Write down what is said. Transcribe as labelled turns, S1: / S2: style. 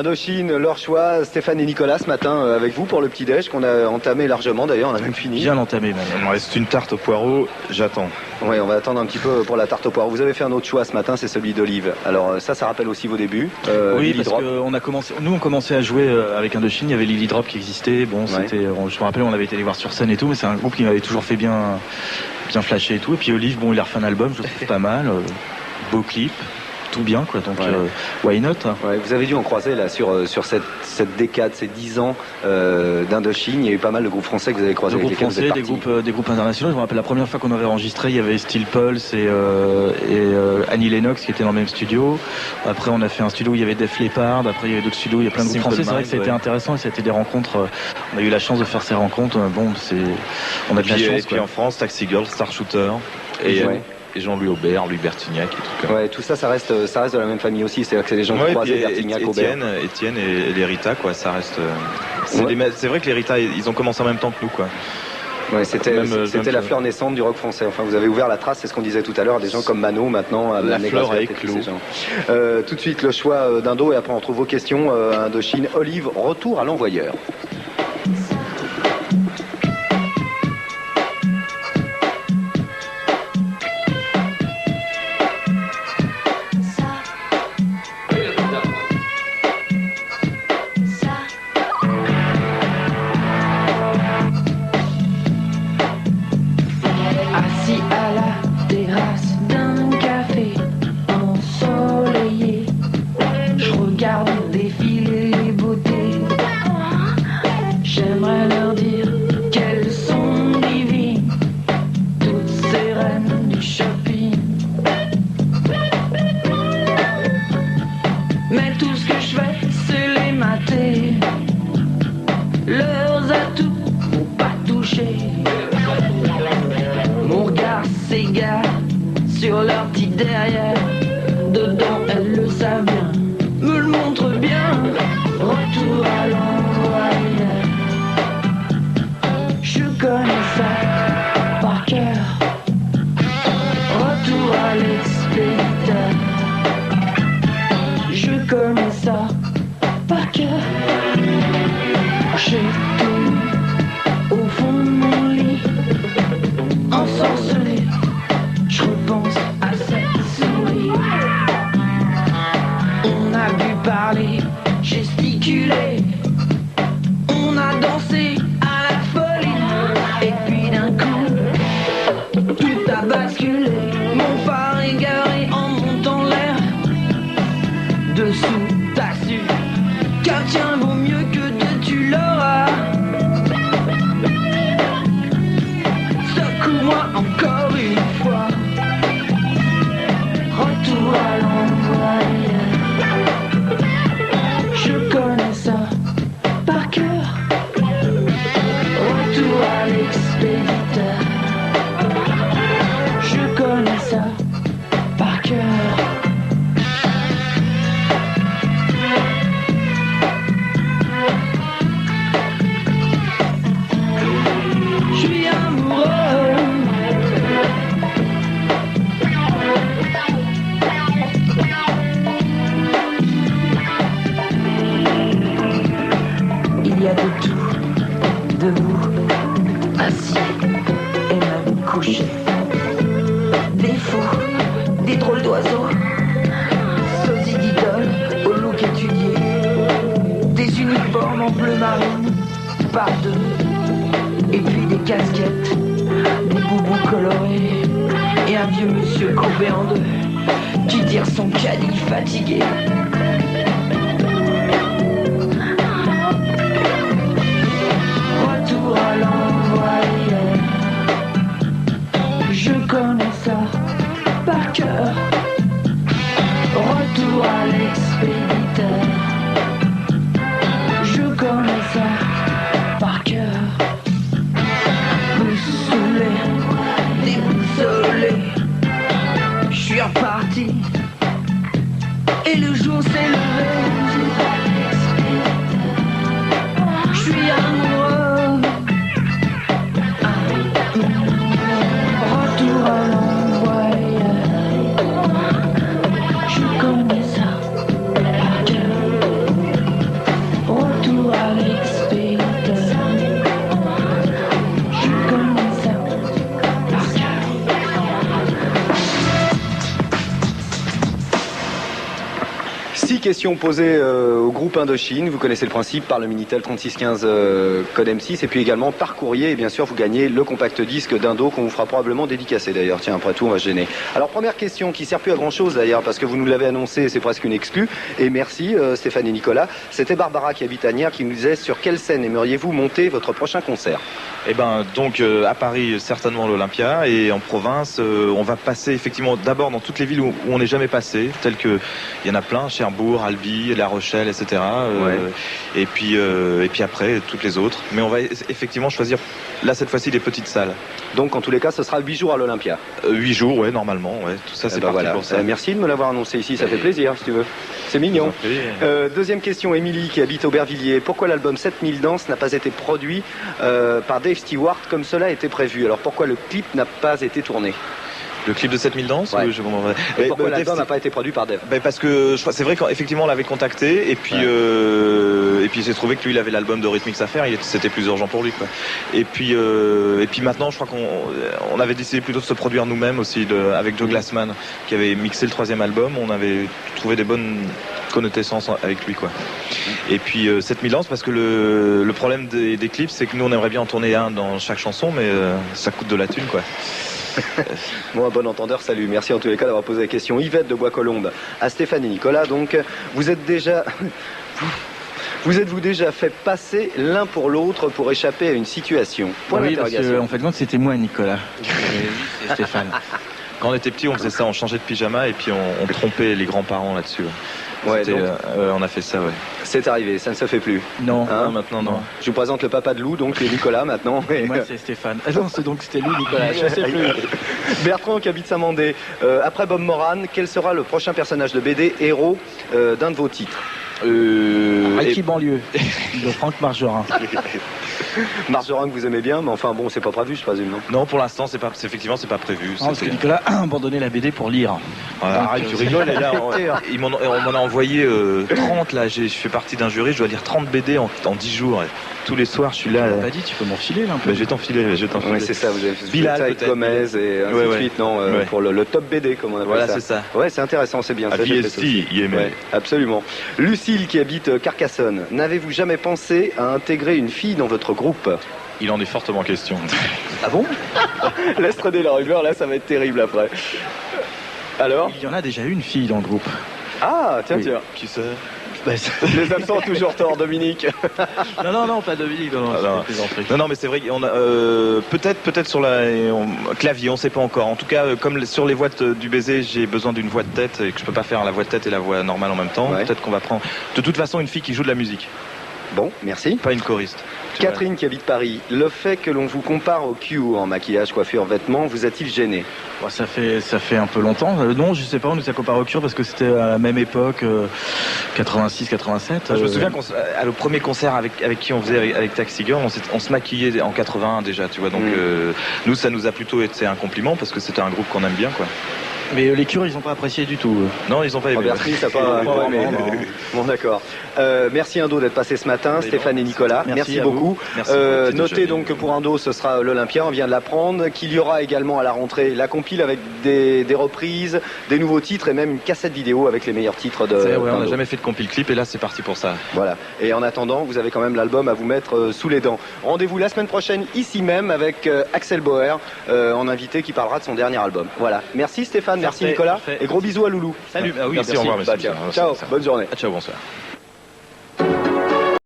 S1: Indochine, leur choix, Stéphane et Nicolas ce matin avec vous pour le petit-déj qu'on a entamé largement d'ailleurs, on a même fini.
S2: Bien entamé même.
S3: Il me reste une tarte au poireau, j'attends.
S1: Oui, on va attendre un petit peu pour la tarte au poireau. Vous avez fait un autre choix ce matin, c'est celui d'olive. Alors ça rappelle aussi vos débuts.
S2: Oui,
S1: Lily
S2: parce
S1: Drop.
S2: nous on commençait à jouer avec Indochine, il y avait Lily Drop qui existait. Bon,
S1: Ouais.
S2: je me rappelle, on avait été les voir sur scène et tout, mais c'est un groupe qui m'avait toujours fait bien flasher et tout. Et puis Olive, bon, il a refait un album, je le trouve pas mal, beau clip. Tout bien quoi, donc why not.
S1: Ouais, vous avez dû en croiser là sur cette décade, ces 10 ans d'Indochine. Il y a eu pas mal de groupes français que vous avez croisés.
S2: Des groupes français, des groupes internationaux. Je me rappelle la première fois qu'on avait enregistré, il y avait Steel Pulse et Annie Lennox qui étaient dans le même studio. Après on a fait un studio où il y avait Def Leppard, après il y avait d'autres studios, il y a plein de groupes français. C'est vrai que c'était intéressant et ça a été des rencontres. On a eu la chance de faire ces rencontres. Bon, on a de la chance.
S3: Et puis en France, Taxi Girl, Star Shooter et Jean-Louis Aubert, Louis Bertignac et tout ça.
S1: Ouais, tout ça reste de la même famille aussi. C'est-à-dire que c'est des gens qui croisaient Bertignac, Aubert.
S3: Étienne et les Rita, quoi, ça reste. C'est vrai que les Rita, ils ont commencé en même temps que nous, quoi.
S1: Ouais, c'était la fleur naissante du rock français. Enfin, vous avez ouvert la trace, c'est ce qu'on disait tout à l'heure, des gens comme Mano maintenant.
S3: La fleur a éclos.
S1: Tout de suite, le choix d'Indo et après on trouve vos questions. Indochine, Olive, retour à l'envoyeur.
S4: Assis à la terrasse d'un café ensoleillé, je regarde défiler les beautés. J'aimerais leur dire qu'elles sont divines, toutes ces reines du shopping. Mais tout ce que je fais, c'est les mater. Leurs atouts m'ont pas touché. Mon regard s'égare sur leur petit derrière. Dedans, elles le savent bien, me le montrent bien. Retour à l'envoyeur. Je connais ça par cœur. Retour à l'expéditeur. Je connais ça par cœur. J'ai tout au fond de mon lit. Ensorcelé, je repense à cette souris. On a bu parler, gesticuler. On a dansé à la folie. Et puis d'un coup, tout a basculé. Mon phare égaré en montant l'air. Dessous, t'as su qu'un tien vaut mieux que deux, tu l'auras. Secoue-moi encore une fois. Retour à l'envoyeur. Je connais ça par cœur. Retour à l'expéditeur. Je connais ça par cœur. Je suis amoureux. Il y a de tout, debout, assis et même couché. Des fous, des drôles d'oiseaux, sosies d'idoles au look étudié. Des uniformes en bleu marine, par deux. Et puis des casquettes, des boubous colorés. Et un vieux monsieur coupé en deux, qui tire son caddie fatigué. Retour à l'envoyeur. Je connais ça par cœur. Retour à l'expéditeur. Je connais ça par cœur. Saoulé, déboussolé, je suis reparti et le jour s'est levé. Je suis amoureux. Retour à l'envoyeur.
S1: questions posées au groupe Indochine. Vous connaissez le principe, par le Minitel 3615 code M6 et puis également par courrier. Et bien sûr, vous gagnez le compact disque d'Indo qu'on vous fera probablement dédicacer d'ailleurs. Tiens, après tout, on va se gêner. Alors, première question qui sert plus à grand chose d'ailleurs parce que vous nous l'avez annoncé, c'est presque une exclue. Et merci Stéphane et Nicolas. C'était Barbara qui habite à Nières qui nous disait sur quelle scène aimeriez-vous monter votre prochain concert?
S3: Eh ben donc à Paris certainement l'Olympia et en province on va passer effectivement d'abord dans toutes les villes où on n'est jamais passé, telles que il y en a plein, Cherbourg, Albi, La Rochelle, etc. Et puis après toutes les autres. Mais on va effectivement choisir là cette fois-ci les petites salles.
S1: Donc en tous les cas, ce sera 8 jours à l'Olympia.
S3: 8 jours, ouais, normalement, ouais. Tout ça c'est parti
S1: voilà.
S3: pour ça.
S1: Merci de me l'avoir annoncé ici, ça fait plaisir si tu veux. C'est mignon. Deuxième question, Émilie qui habite Aubervilliers. Pourquoi l'album 7000 danses n'a pas été produit par Dave Stewart comme cela était prévu? Alors pourquoi le clip n'a pas été tourné?
S3: Le clip de 7000 danses
S1: Et pourquoi l'album n'a pas été produit par Dave?
S3: Parce que c'est vrai qu'effectivement on l'avait contacté et puis il s'est trouvé que lui il avait l'album de Rhythmix à faire, c'était plus urgent pour lui quoi. Et puis maintenant je crois qu'on avait décidé plutôt de se produire nous-mêmes aussi avec Joe Glassman qui avait mixé le 3e album. On avait trouvé des bonnes connotations avec lui quoi. Et puis 7000 danses parce que le problème des clips c'est que nous on aimerait bien en tourner un dans chaque chanson mais ça coûte de la thune quoi.
S1: Bon, un bon entendeur, salut. Merci en tous les cas d'avoir posé la question. Yvette de Bois-Colombes à Stéphane et Nicolas. Donc, vous êtes-vous déjà fait passer l'un pour l'autre pour échapper à une situation?
S2: Oui, parce que, en fait, c'était moi, Nicolas. C'est Stéphane.
S3: Quand on était petit, on faisait ça, on changeait de pyjama et puis on trompait les grands-parents là-dessus. On a fait ça, ouais.
S1: C'est arrivé, ça ne se fait plus.
S2: Non,
S1: hein,
S2: maintenant non.
S1: Je vous présente le papa de Lou, donc c'est Nicolas maintenant.
S2: Et moi c'est Stéphane. Ah non, c'était Lou, Nicolas, je sais plus.
S1: Bertrand qui habite Saint-Mandé. Après Bob Moran, quel sera le prochain personnage de BD héros d'un de vos titres?
S2: Ricky Banlieue de Franck Margerin.
S1: Margerin que vous aimez bien, mais enfin bon, c'est pas prévu, je présume, non?
S3: Non, pour l'instant, effectivement, c'est pas prévu.
S2: Non, parce que Nicolas a abandonné la BD pour lire.
S3: Arrête, tu rigoles. Et là, on m'en a envoyé 30 là. Je fais partie d'un jury, je dois lire 30 BD en 10 jours. Et tous les soirs, je suis là.
S2: Tu m'as pas dit, tu peux m'enfiler là un peu.
S3: Je vais t'enfiler.
S1: Oui, c'est ça. Vous avez fait
S3: Bilal,
S1: ça avec Gomez et ainsi de suite, non pour le top BD, comme on appelle ça.
S3: Voilà, c'est ça.
S1: Ouais, c'est intéressant, c'est bien. Absolument. Lucille qui habite Carcassonne. N'avez-vous jamais pensé à intégrer une fille dans votre groupe?
S3: Il en est fortement question.
S1: Ah bon? Laisse traîner la rumeur, là, ça va être terrible après. Alors?
S2: Il y en a déjà une fille dans le groupe.
S1: Ah, tiens.
S3: Qui c'est?
S1: Les absents ont toujours tort, Dominique.
S2: Non, pas Dominique.
S3: Non, mais c'est vrai qu'on a peut-être sur la clavier, on sait pas encore. En tout cas, comme sur les voix du baiser, j'ai besoin d'une voix de tête et que je peux pas faire la voix de tête et la voix normale en même temps. Ouais. Peut-être qu'on va prendre de toute façon une fille qui joue de la musique.
S1: Bon, merci.
S3: Pas une choriste.
S1: Catherine qui habite Paris. Le fait que l'on vous compare au Q en maquillage, coiffure, vêtements, vous a-t-il gêné?
S2: Ça fait un peu longtemps. Non, je sais pas, on nous a comparé au Q parce que c'était à la même époque, 86-87.
S3: Je me souviens qu'à le premier concert avec qui on faisait avec Taxi Girl, on se maquillait en 81 déjà, tu vois. Donc nous, ça nous a plutôt été un compliment parce que c'était un groupe qu'on aime bien, quoi.
S2: Mais les cures, ils n'ont pas apprécié du tout.
S3: Non, ils n'ont pas aimé.
S1: Ça pas aimé. Bon, d'accord. Merci Indo d'être passé ce matin, Stéphane et Nicolas. Merci beaucoup. Notez donc que pour Indo, ce sera l'Olympia, on vient de l'apprendre, qu'il y aura également à la rentrée la compile avec des reprises, des nouveaux titres et même une cassette vidéo avec les meilleurs titres de
S3: ouais, on n'a jamais fait de compile clip et là c'est parti pour ça.
S1: Voilà. Et en attendant, vous avez quand même l'album à vous mettre sous les dents. Rendez-vous la semaine prochaine ici même avec Axel Bauer en invité qui parlera de son dernier album. Voilà. Merci Stéphane. Merci Nicolas. Et gros bisous à Loulou.
S2: Salut.
S3: Oui, merci, au revoir.
S1: Ciao, bonne journée.
S3: Ciao, bonsoir.